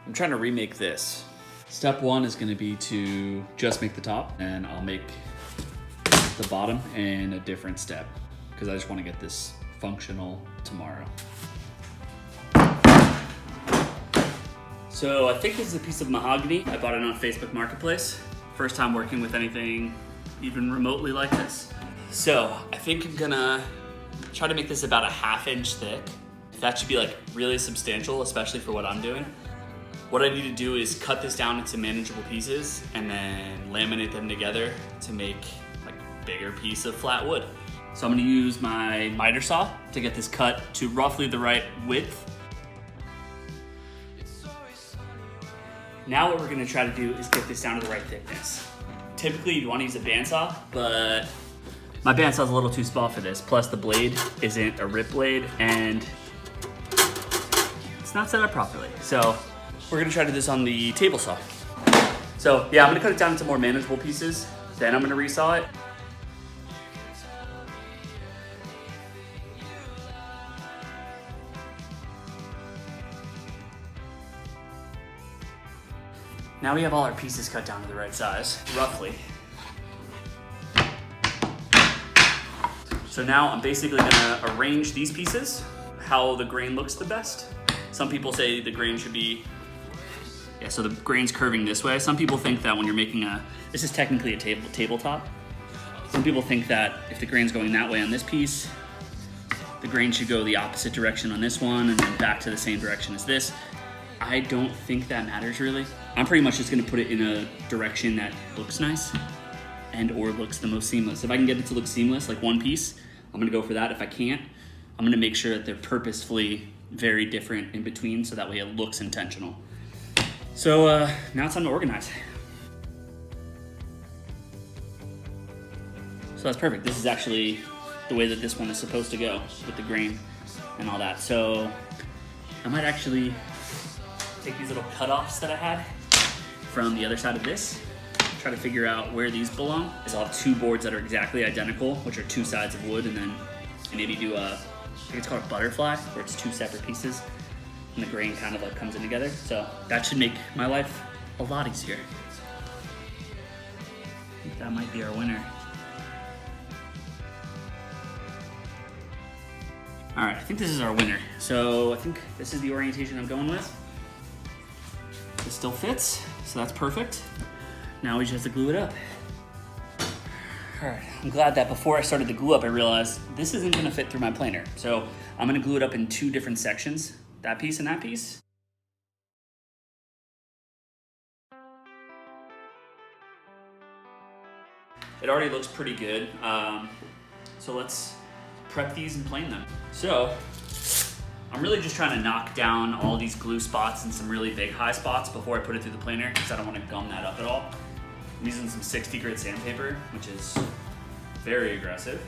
I'm trying to remake this. Step one is gonna be to just make the top, and I'll make the bottom in a different step because I just wanna get this functional tomorrow. So I think this is a piece of mahogany. I bought it on Facebook Marketplace. First time working with anything even remotely like this. So I think I'm gonna try to make this about a 1/2 inch thick. That should be like really substantial, especially for what I'm doing. What I need to do is cut this down into manageable pieces and then laminate them together to make like a bigger piece of flat wood. So I'm gonna use my miter saw to get this cut to roughly the right width. Now what we're gonna try to do is get this down to the right thickness. Typically you'd wanna use a bandsaw, but my bandsaw's a little too small for this. Plus the blade isn't a rip blade and it's not set up properly. So we're gonna try to do this on the table saw. So yeah, I'm gonna cut it down into more manageable pieces. Then I'm gonna resaw it. Now we have all our pieces cut down to the right size, roughly. So now I'm basically gonna arrange these pieces how the grain looks the best. Some people say the grain should be, so the grain's curving this way. Some people think that when you're making this is technically a tabletop. Some people think that if the grain's going that way on this piece, the grain should go the opposite direction on this one and then back to the same direction as this. I don't think that matters really. I'm pretty much just gonna put it in a direction that looks nice and or looks the most seamless. If I can get it to look seamless, like one piece, I'm gonna go for that. If I can't, I'm gonna make sure that they're purposefully very different in between so that way it looks intentional. So now it's time to organize. So that's perfect. This is actually the way that this one is supposed to go with the grain and all that. So I might actually take these little cutoffs that I had from the other side of this, try to figure out where these belong. I'll have 2 boards that are exactly identical, which are 2 sides of wood, and then maybe do I think it's called a butterfly, where it's 2 separate pieces and the grain kind of like comes in together. So that should make my life a lot easier. I think that might be our winner. All right, I think this is our winner. So I think this is the orientation I'm going with. It still fits, so that's perfect. Now we just have to glue it up. All right, I'm glad that before I started to glue up, I realized this isn't gonna fit through my planer. So I'm gonna glue it up in 2 different sections, that piece and that piece. It already looks pretty good. So let's prep these and plane them. So I'm really just trying to knock down all these glue spots and some really big high spots before I put it through the planer because I don't want to gum that up at all. I'm using some 60 grit sandpaper, which is very aggressive.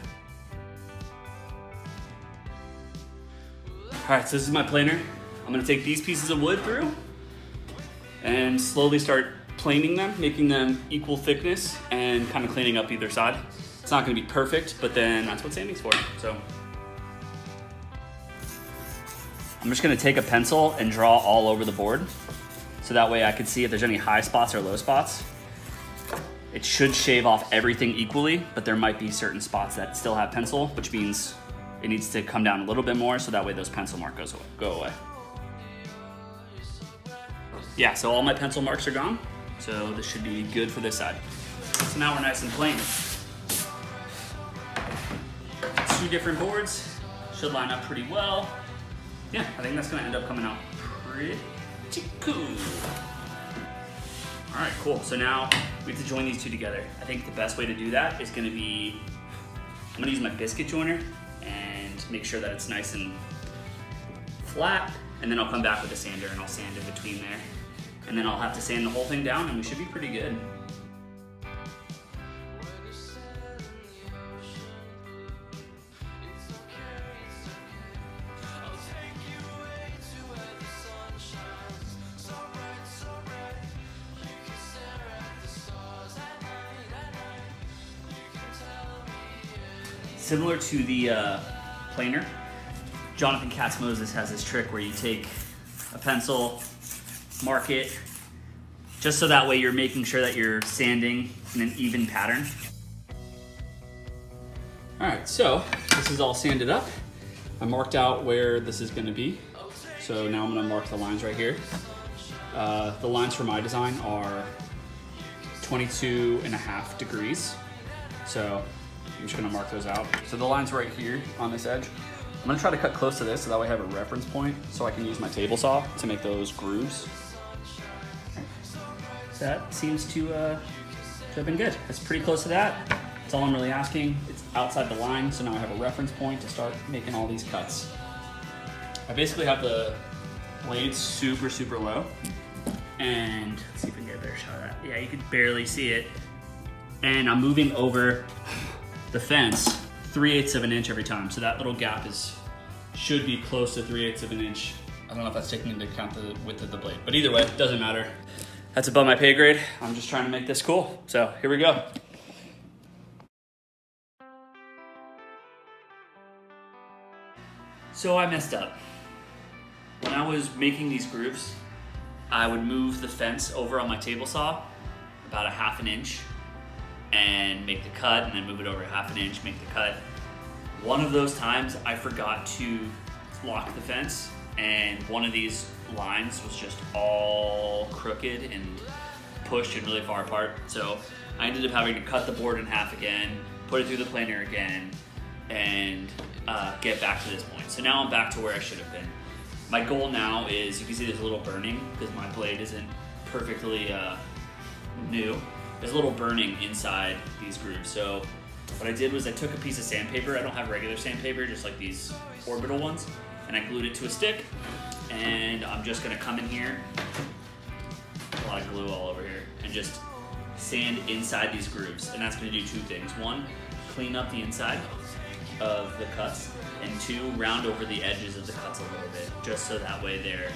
All right, so this is my planer. I'm gonna take these pieces of wood through and slowly start planing them, making them equal thickness and kind of cleaning up either side. It's not gonna be perfect, but then that's what sanding's for. So I'm just gonna take a pencil and draw all over the board so that way I can see if there's any high spots or low spots. It should shave off everything equally, but there might be certain spots that still have pencil, which means it needs to come down a little bit more so that way those pencil marks go away. Yeah, so all my pencil marks are gone, so this should be good for this side. So now we're nice and plain. 2 different boards, should line up pretty well. Yeah, I think that's gonna end up coming out pretty cool. All right, cool. So now we have to join these 2 together. I think the best way to do that is gonna be, I'm gonna use my biscuit joiner and make sure that it's nice and flat, and then I'll come back with a sander and I'll sand in between there. And then I'll have to sand the whole thing down and we should be pretty good. Similar to the planer, Jonathan Katz-Moses has this trick where you take a pencil mark it, just so that way you're making sure that you're sanding in an even pattern. All right, so this is all sanded up. I marked out where this is gonna be. So now I'm gonna mark the lines right here. The lines for my design are 22.5 degrees. So I'm just gonna mark those out. So the line's right here on this edge. I'm gonna try to cut close to this so that way I have a reference point so I can use my table saw to make those grooves. That seems to have been good. That's pretty close to that. That's all I'm really asking. It's outside the line, so now I have a reference point to start making all these cuts. I basically have the blades super, super low. And let's see if we can get a better shot of that. Yeah, you can barely see it. And I'm moving over the fence 3/8 of an inch every time. So that little gap should be close to 3/8 of an inch. I don't know if that's taking into account the width of the blade, but either way, it doesn't matter. That's above my pay grade. I'm just trying to make this cool. So here we go. So I messed up. When I was making these grooves, I would move the fence over on my table saw about 1/2 inch and make the cut, and then move it over 1/2 inch, make the cut. One of those times I forgot to lock the fence, and one of these lines was just all crooked and pushed and really far apart. So I ended up having to cut the board in half again, put it through the planer again, and get back to this point. So now I'm back to where I should have been. My goal now is, you can see there's a little burning because my blade isn't perfectly new. There's a little burning inside these grooves. So what I did was I took a piece of sandpaper. I don't have regular sandpaper, just like these orbital ones, and I glued it to a stick. And I'm just gonna come in here, a lot of glue all over here, and just sand inside these grooves. And that's gonna do two things. One, clean up the inside of the cuts, and two, round over the edges of the cuts a little bit, just so that way they're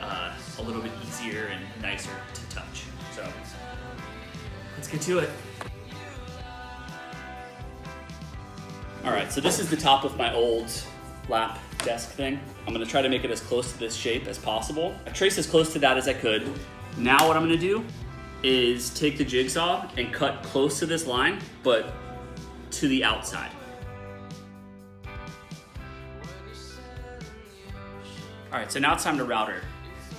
a little bit easier and nicer to touch. So let's get to it. All right, so this is the top of my old lap desk thing. I'm gonna try to make it as close to this shape as possible. I traced as close to that as I could. Now what I'm gonna do is take the jigsaw and cut close to this line, but to the outside. All right, so now it's time to router.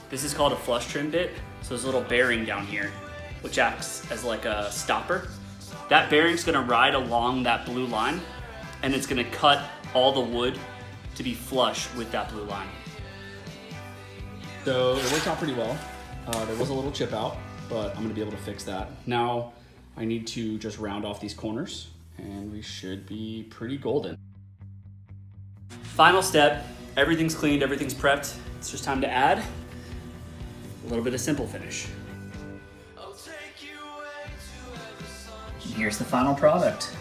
This is called a flush trim bit. So there's a little bearing down here, which acts as like a stopper. That bearing's gonna ride along that blue line, and it's gonna cut all the wood to be flush with that blue line. So it worked out pretty well. There was a little chip out, but I'm gonna be able to fix that. Now I need to just round off these corners, and we should be pretty golden. Final step. Everything's cleaned, everything's prepped. It's just time to add a little bit of simple finish. Here's the final product.